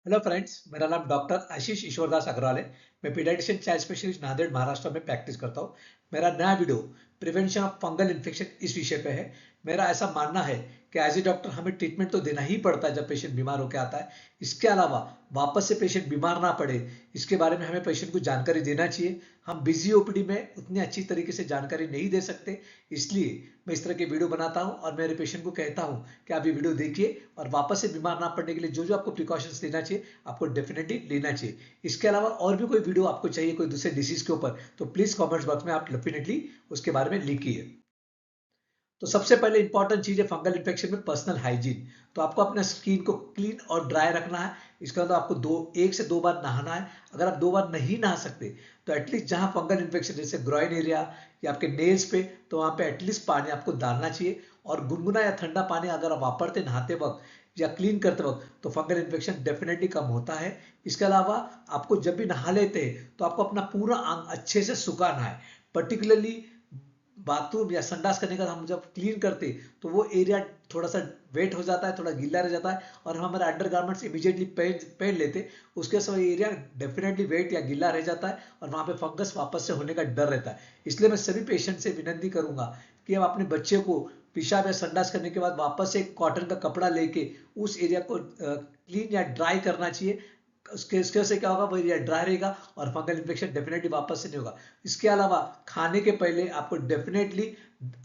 Hello friends, मेरा नाम doctor आशीष ईश्वरदास अग्रवाल है। मैं paediatrician child specialist Nanded Maharashtra में प्रैक्टिस करता हूँ। मेरा नया video prevention of fungal infection इस विषय पे है। मेरा ऐसा मानना है कि एज ए डॉक्टर हमें ट्रीटमेंट तो देना ही पड़ता है जब पेशेंट बीमार होकर आता है। इसके अलावा वापस से पेशेंट बीमार ना पड़े, इसके बारे में हमें पेशेंट को जानकारी देना चाहिए। हम बिजी ओपीडी में उतनी अच्छी तरीके से जानकारी नहीं दे सकते, इसलिए मैं इस तरह के वीडियो बनाता हूँ और मेरे पेशेंट को कहता हूँ कि आप ये वीडियो देखिए और वापस से बीमार ना पड़ने के लिए जो जो आपको प्रिकॉशंस लेना चाहिए आपको डेफिनेटली लेना चाहिए। इसके अलावा और भी कोई वीडियो आपको चाहिए कोई दूसरे डिसीज के ऊपर, तो प्लीज कमेंट्स बॉक्स में आप डेफिनेटली उसके बारे में लिखिए। तो सबसे पहले इंपॉर्टेंट चीज है फंगल इन्फेक्शन में पर्सनल हाइजीन। तो आपको अपना स्किन को क्लीन और ड्राई रखना है। इसका मतलब आपको एक से दो बार नहाना है। अगर आप दो बार नहीं नहा सकते तो एटलीस्ट जहां फंगल इन्फेक्शन जैसे ग्रॉइन एरिया या आपके नेल्स पे, तो वहां पे एटलीस्ट पानी आपको डालना चाहिए। और गुनगुना या ठंडा पानी अगर आप वापरते नहाते वक्त या क्लीन करते वक्त तो फंगल इन्फेक्शन डेफिनेटली कम होता है। इसके अलावा आपको जब भी नहा लेते हैं तो आपको अपना पूरा अंग अच्छे से सुखाना है। पर्टिकुलरली बाथरूम या संडास करने का हम जब क्लीन करते तो वो एरिया थोड़ा सा वेट हो जाता है, थोड़ा गीला रह जाता है और हम हमारे अंडर गारमेंट्स इमीडिएटली पहन लेते, उसके समय एरिया डेफिनेटली वेट या गीला रह जाता है और वहां पे फंगस वापस से होने का डर रहता है। इसलिए मैं सभी पेशेंट से विनती करूंगा कि अब अपने बच्चे को पेशाब या संडास करने के बाद वापस से कॉटन का कपड़ा लेके उस एरिया को क्लीन या ड्राई करना चाहिए। उसके से क्या होगा, वो एरिया ड्राई रहेगा और फंगल इन्फेक्शन डेफिनेटली वापस से नहीं होगा। इसके अलावा खाने के पहले आपको डेफिनेटली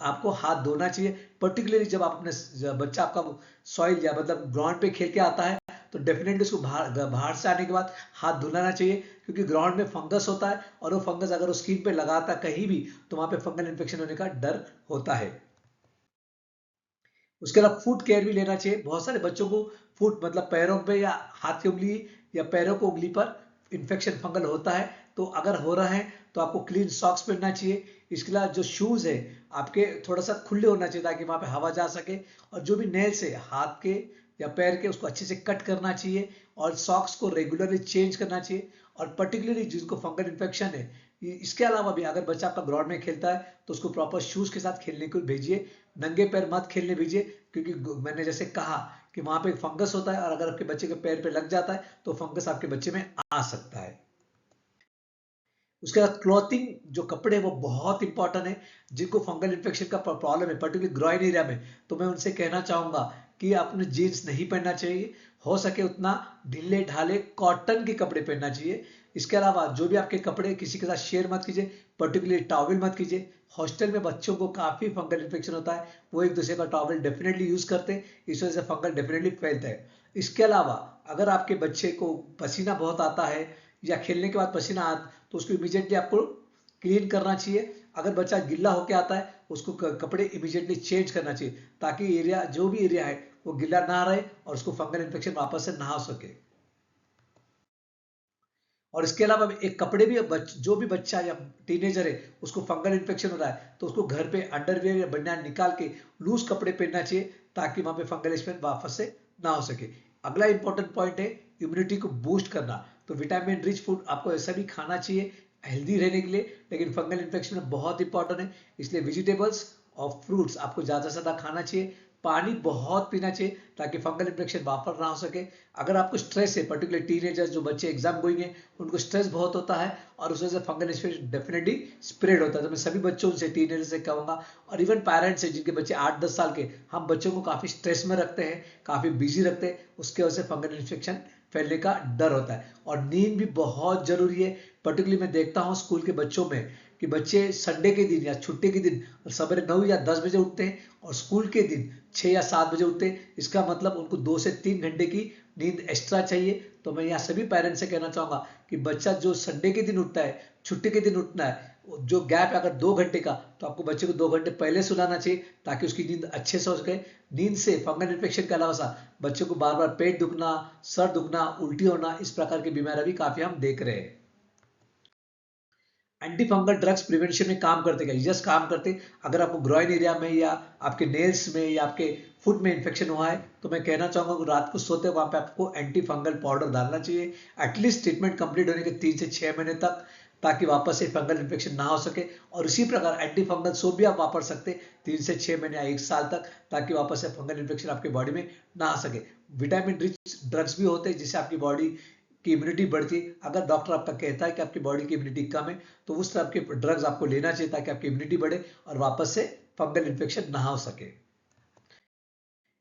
आपको हाथ धोना चाहिए। पर्टिकुलरली जब आप अपने बच्चा आपका सॉइल या मतलब ग्राउंड पे खेल के आता है तो डेफिनेटली उसको बाहर बाहर से आने के बाद हाथ धुलाना चाहिए, क्योंकि ग्राउंड में फंगस होता है और वो फंगस अगर उस स्किन पे लगाता है कहीं भी तो वहां पे फंगल इन्फेक्शन होने का डर होता है। उसके अलावा फुट केयर भी लेना चाहिए। बहुत सारे बच्चों को फुट मतलब पैरों पे या हाथ की उंगली या पैरों को उंगली पर इन्फेक्शन फंगल होता है। तो अगर हो रहा है तो आपको क्लीन सॉक्स पहनना चाहिए। इसके अलावा जो शूज है आपके थोड़ा सा खुले होना चाहिए ताकि वहां पे हवा जा सके। और जो भी नेल्स है हाथ के या पैर के उसको अच्छे से कट करना चाहिए और सॉक्स को रेगुलरली चेंज करना चाहिए। और पर्टिकुलरली जिनको फंगल इन्फेक्शन है, इसके अलावा भी अगर बच्चा आपका ग्राउंड में खेलता है तो उसको प्रॉपर शूज के साथ खेलने को भेजिए। नंगे पैर मत खेलने भेजिए, क्योंकि मैंने जैसे कहा कि वहां पे फंगस होता है और अगर आपके बच्चे के पैर पे लग जाता है तो फंगस आपके बच्चे में आ सकता है। उसके बाद क्लॉथिंग, जो कपड़े वो बहुत इंपॉर्टेंट है। जिनको फंगल इन्फेक्शन का प्रॉब्लम है पर्टिकुलर ग्रॉइन एरिया में, तो मैं उनसे कहना चाहूंगा कि आपने जीन्स नहीं पहनना चाहिए। हो सके उतना ढीले ढाले कॉटन के कपड़े पहनना चाहिए। इसके अलावा जो भी आपके कपड़े किसी के साथ शेयर मत कीजिए, पर्टिकुलरली टॉवल मत कीजिए। हॉस्टल में बच्चों को काफी फंगल इन्फेक्शन होता है, वो एक दूसरे का टॉवल डेफिनेटली यूज करते हैं, इस वजह से फंगल डेफिनेटली फैलता है। इसके अलावा अगर आपके बच्चे को पसीना बहुत आता है या खेलने के बाद पसीना तो उसको इमीडिएटली आपको क्लीन करना चाहिए। अगर बच्चा गिल्ला होके आता है उसको कपड़े इमीडिएटली चेंज करना चाहिए ताकि एरिया जो भी एरिया है वो गिल्ला ना रहे और उसको फंगल इन्फेक्शन वापस से ना हो सके। और इसके अलावा एक कपड़े भी जो भी बच्चा या टीनेजर है उसको फंगल इन्फेक्शन हो रहा है तो उसको घर पे अंडरवियर या बनियान निकाल के लूज कपड़े पहनना चाहिए ताकि वहां पे फंगल इन्फेक्शन वापस से ना हो सके। अगला इंपॉर्टेंट पॉइंट है इम्यूनिटी को बूस्ट करना। तो विटामिन रिच फूड आपको ऐसा भी खाना चाहिए हेल्दी रहने के लिए, लेकिन फंगल इन्फेक्शन में बहुत इंपॉर्टेंट है, इसलिए वेजिटेबल्स और फ्रूट्स आपको ज्यादा से ज्यादा खाना चाहिए। पानी बहुत पीना चाहिए ताकि फंगल इन्फेक्शन वापस ना हो सके। अगर आपको स्ट्रेस है, पर्टिकुलर टीनेजर्स जो बच्चे एग्जाम गोइंग है उनको स्ट्रेस बहुत होता है और उस वजह से फंगल इन्फेक्शन डेफिनेटली स्प्रेड होता है। तो मैं सभी बच्चों से टीनेजर से कहूंगा और इवन पेरेंट्स है जिनके बच्चे 8-10 साल के, हम बच्चों को काफी स्ट्रेस में रखते हैं, काफी बिजी रखते हैं, उसके वजह से फंगल इन्फेक्शन फैलने का डर होता है। और नींद भी बहुत जरूरी है। पर्टिकुलरली मैं देखता हूँ स्कूल के बच्चों में कि बच्चे संडे के दिन या छुट्टी के दिन सवेरे 9 या 10 बजे उठते हैं और स्कूल के दिन 6 या 7 बजे उठते हैं। इसका मतलब उनको 2 से 3 घंटे की नींद एक्स्ट्रा चाहिए। तो मैं यहाँ सभी पेरेंट्स से कहना चाहूंगा कि बच्चा जो संडे के दिन उठता है, छुट्टी के दिन उठना है, जो गैप है अगर 2 घंटे का, तो आपको बच्चे को 2 घंटे पहले सुलाना चाहिए ताकि उसकी नींद अच्छे से हो सके। नींद से फंगल इन्फेक्शन के अलावा बच्चों को बार बार पेट दुखना, सर दुखना, उल्टी होना, इस प्रकार की बीमारियां भी काफी हम देख रहे हैं। एंटी फंगल ड्रग्स प्रिवेंशन में काम करते क्या? यस, काम करते। अगर आपको ग्रॉइन एरिया में या आपके नेल्स में या आपके फुट में इन्फेक्शन हुआ है तो मैं कहना चाहूंगा कि रात को सोते वहां पे आपको एंटी फंगल पाउडर डालना चाहिए। एटलीस्ट ट्रीटमेंट कंप्लीट होने के 3 से 6 महीने तक ताकि वापस से फंगल इन्फेक्शन ना हो सके। और इसी प्रकार एंटी फंगल सोप भी आप वापर सकते 3 से 6 महीने या 1 साल तक, ताकि वापस से फंगल इन्फेक्शन आपके बॉडी में ना आ सके। विटामिन रिच ड्रग्स भी होते हैं जिससे आपकी बॉडी की इम्यूनिटी बढ़ती है। अगर डॉक्टर आपका कहता है कि आपकी बॉडी की इम्यूनिटी कम है तो उस तरह के ड्रग्स आपको लेना चाहिए ताकि आपकी इम्यूनिटी बढ़े और वापस से फंगल इन्फेक्शन ना हो सके।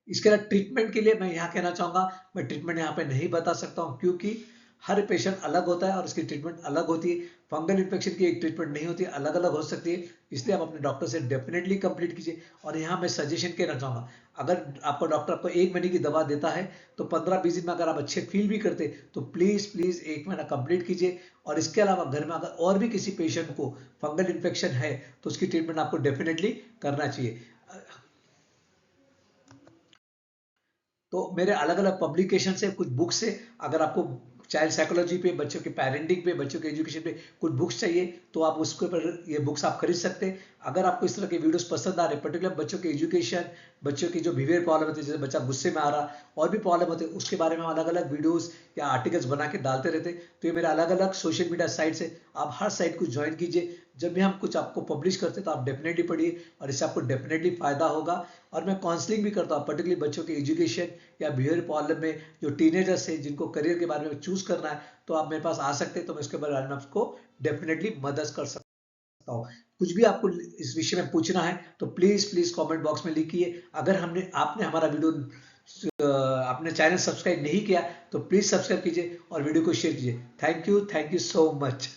इसके अलावा ट्रीटमेंट के लिए मैं यहाँ कहना चाहूँगा, मैं ट्रीटमेंट यहाँ पे नहीं बता सकता हूँ क्योंकि हर पेशेंट अलग होता है और उसकी ट्रीटमेंट अलग होती है। फंगल इन्फेक्शन की एक ट्रीटमेंट नहीं होती, अलग अलग हो सकती है। इसलिए आप अपने डॉक्टर से डेफिनेटली कंप्लीट कीजिए। और यहाँ मैं सजेशन कहना चाहूँगा, अगर आपको डॉक्टर आपको 1 महीने की दवा देता है तो 15-20 दिन में अगर आप अच्छे फील भी करते तो प्लीज़ प्लीज़ 1 महीना कंप्लीट कीजिए। और इसके अलावा घर में अगर और भी किसी पेशेंट को फंगल इन्फेक्शन है तो उसकी ट्रीटमेंट आपको डेफिनेटली करना चाहिए। तो मेरे अलग अलग पब्लिकेशन से, कुछ बुक्स से, अगर आपको चाइल्ड साइकोलॉजी पे, बच्चों के पेरेंटिंग पे, बच्चों के एजुकेशन पे कुछ बुक्स चाहिए तो आप उसके ऊपर ये बुक्स आप खरीद सकते हैं। अगर आपको इस तरह के वीडियोस पसंद आ रहे हैं, पर्टिकुलर बच्चों के एजुकेशन, बच्चों की जो बिहेवियर प्रॉब्लम होती है, जैसे बच्चा गुस्से में आ रहा और भी प्रॉब्लम होते हैं, उसके बारे में अलग अलग वीडियोस या आर्टिकल्स बना के डालते रहते हैं। तो ये मेरे अलग अलग सोशल मीडिया साइट्स है, आप हर साइट को ज्वाइन कीजिए। जब भी हम कुछ आपको पब्लिश करते हैं तो आप डेफिनेटली पढ़िए और इससे आपको डेफिनेटली फायदा होगा। और मैं काउंसलिंग भी करता हूँ, पर्टिकुलरली बच्चों के एजुकेशन या बिहेवियर प्रॉब्लम में, जो टीनेजर्स है जिनको करियर के बारे में चूज करना है, तो आप मेरे पास आ सकते हैं। तो मैं इसके बारे में आपको डेफिनेटली मदद कर सकता हूँ। कुछ भी आपको इस विषय में पूछना है तो प्लीज प्लीज कमेंट बॉक्स में लिखिए। अगर आपने हमारा वीडियो आपने चैनल सब्सक्राइब नहीं किया तो प्लीज सब्सक्राइब कीजिए और वीडियो को शेयर कीजिए। Thank you so much.